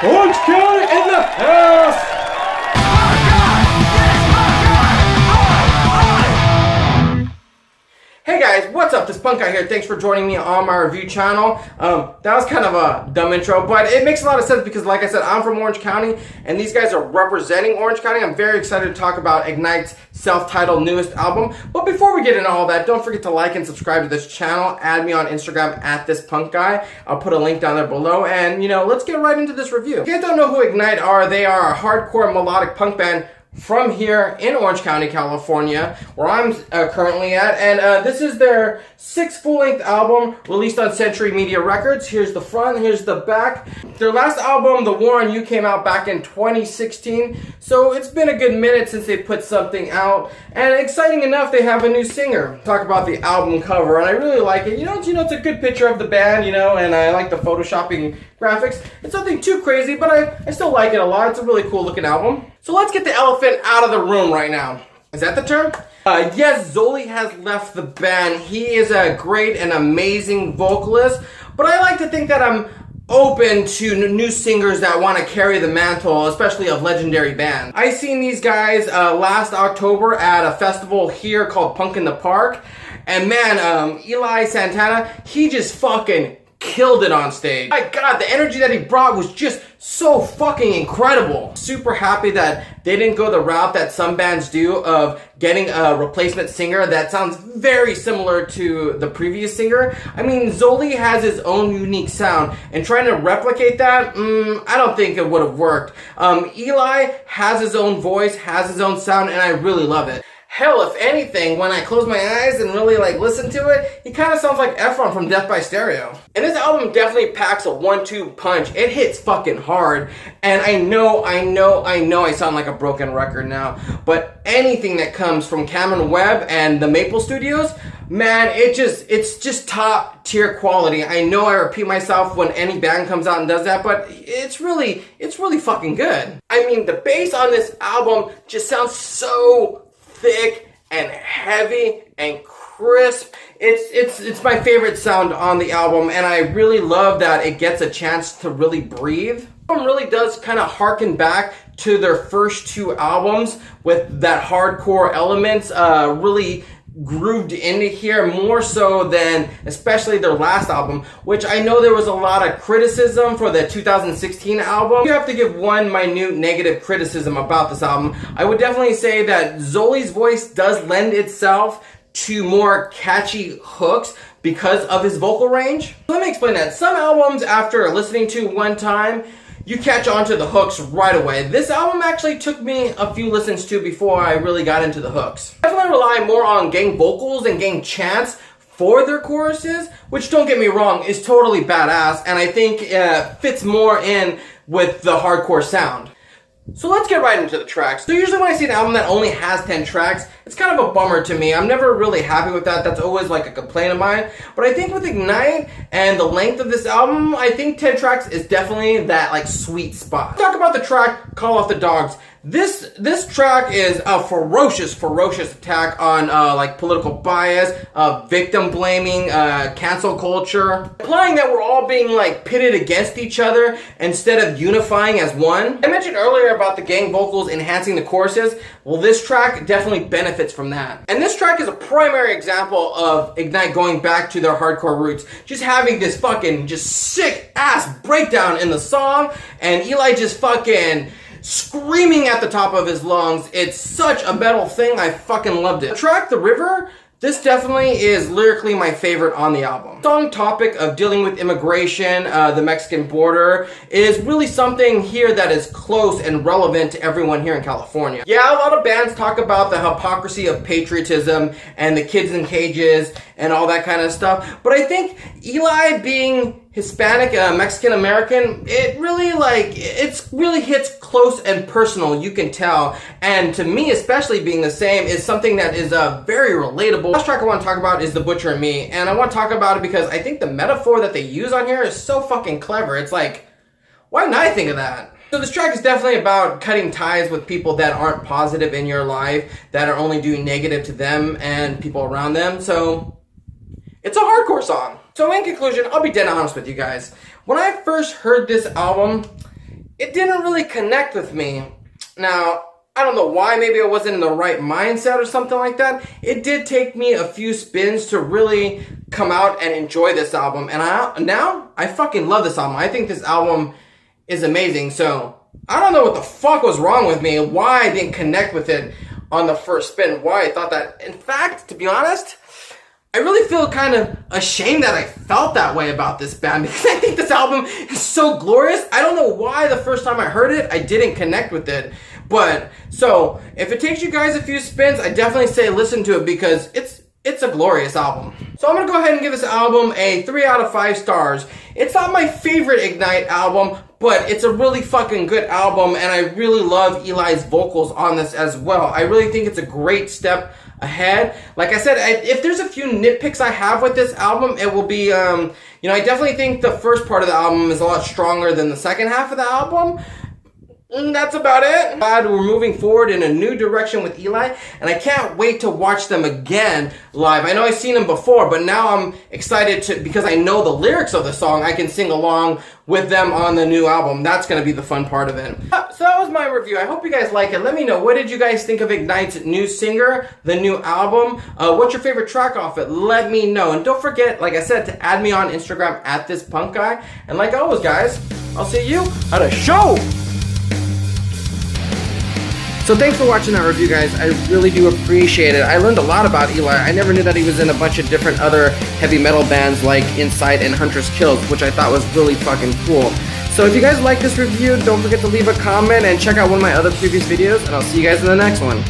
Orange County in the house! Hey guys, what's up? This Punk Guy here. Thanks for joining me on my review channel. That was kind of a dumb intro, but it makes a lot of sense because, like I said, I'm from Orange County, and these guys are representing Orange County. I'm very excited to talk about Ignite's self-titled newest album. But before we get into all that, don't forget to like and subscribe to this channel. Add me on Instagram at ThisPunkGuy. I'll put a link down there below, and let's get right into this review. If you guys don't know who Ignite are, they are a hardcore melodic punk band from here in Orange County, California, where I'm currently at, and this is their 6th full-length album released on Century Media Records. Here's the front, here's the back. Their last album, The War on You, came out back in 2016, so it's been a good minute since they put something out, and exciting enough, they have a new singer. Talk about the album cover, and I really like it. It's a good picture of the band, and I like the photoshopping graphics. It's nothing too crazy, but I still like it a lot. It's a really cool looking album. So let's get the elephant out of the room right now. Is that the term? Yes, Zoli has left the band. He is a great and amazing vocalist, but I like to think that I'm open to new singers that want to carry the mantle, especially of legendary bands. I seen these guys last October at a festival here called Punk in the Park, and man, Eli Santana, he just fucking killed it on stage. My God, the energy that he brought was just so fucking incredible. Super happy that they didn't go the route that some bands do of getting a replacement singer that sounds very similar to the previous singer. I mean, Zoli has his own unique sound, and trying to replicate that, I don't think it would have worked. Eli has his own voice, has his own sound, and I really love it. Hell, if anything, when I close my eyes and really listen to it, he kind of sounds like Efron from Death by Stereo. And this album definitely packs a 1-2 punch. It hits fucking hard. And I know I sound like a broken record now, but anything that comes from Cameron Webb and the Maple Studios, man, it's just top tier quality. I know I repeat myself when any band comes out and does that, but it's really fucking good. I mean, the bass on this album just sounds so thick and heavy and crisp. It's my favorite sound on the album, and I really love that it gets a chance to really breathe. The album really does kind of harken back to their first 2 albums with that hardcore elements really grooved into here more so than especially their last album, which I know there was a lot of criticism for the 2016 album. You have to give one minute negative criticism about this album. I would definitely say that Zoli's voice does lend itself to more catchy hooks because of his vocal range. Let me explain that. Some albums, after listening to one time, you catch on to the hooks right away. This album actually took me a few listens to before I really got into the hooks. I definitely rely more on gang vocals and gang chants for their choruses, which, don't get me wrong, is totally badass, and I think fits more in with the hardcore sound. So let's get right into the tracks. So usually when I see an album that only has 10 tracks, it's kind of a bummer to me. I'm never really happy with that. That's always a complaint of mine. But I think with Ignite and the length of this album, I think 10 tracks is definitely that sweet spot. Let's talk about the track Call Off the Dogs. This track is a ferocious attack on political bias, victim blaming, cancel culture, implying that we're all being pitted against each other instead of unifying as one. I mentioned earlier about the gang vocals enhancing the choruses. Well, this track definitely benefits from that. And this track is a primary example of Ignite going back to their hardcore roots, just having this fucking sick ass breakdown in the song, and Eli just fucking screaming at the top of his lungs. It's such a metal thing. I fucking loved it. The track The River, this definitely is lyrically my favorite on the album. The song topic of dealing with immigration, the Mexican border, is really something here that is close and relevant to everyone here in California. Yeah, a lot of bands talk about the hypocrisy of patriotism and the kids in cages and all that kind of stuff, but I think Eli being Hispanic, Mexican American, it really hits close and personal, you can tell. And to me, especially being the same, is something that is very relatable. The last track I want to talk about is The Butcher and Me, and I want to talk about it because I think the metaphor that they use on here is so fucking clever. It's why didn't I think of that? So this track is definitely about cutting ties with people that aren't positive in your life, that are only doing negative to them and people around them. So it's a hardcore song. So in conclusion, I'll be dead honest with you guys. When I first heard this album, it didn't really connect with me. Now, I don't know why, maybe I wasn't in the right mindset or something like that. It did take me a few spins to really come out and enjoy this album. And now I fucking love this album. I think this album is amazing. So I don't know what the fuck was wrong with me, why I didn't connect with it on the first spin, why I thought that. In fact, to be honest, I really feel kind of ashamed that I felt that way about this band, because I think this album is so glorious. I don't know why the first time I heard it, I didn't connect with it. But, so, if it takes you guys a few spins, I definitely say listen to it, because it's a glorious album. So I'm going to go ahead and give this album a 3 out of 5 stars. It's not my favorite Ignite album, but it's a really fucking good album, and I really love Eli's vocals on this as well. I really think it's a great step ahead. Like I said, if there's a few nitpicks I have with this album, it will be, you know, I definitely think the first part of the album is a lot stronger than the second half of the album. And that's about it. We're moving forward in a new direction with Eli, and I can't wait to watch them again live. I know I've seen them before, but now I'm excited to, because I know the lyrics of the song, I can sing along with them on the new album. That's going to be the fun part of it. So that was my review. I hope you guys like it. Let me know, what did you guys think of Ignite's new singer, the new album? What's your favorite track off it? Let me know. And don't forget, like I said, to add me on Instagram at ThisPunkGuy. And like always, guys, I'll see you at a show! So thanks for watching that review, guys. I really do appreciate it. I learned a lot about Eli. I never knew that he was in a bunch of different other heavy metal bands like Insight and Huntress Kills, which I thought was really fucking cool. So if you guys like this review, don't forget to leave a comment and check out one of my other previous videos, and I'll see you guys in the next one.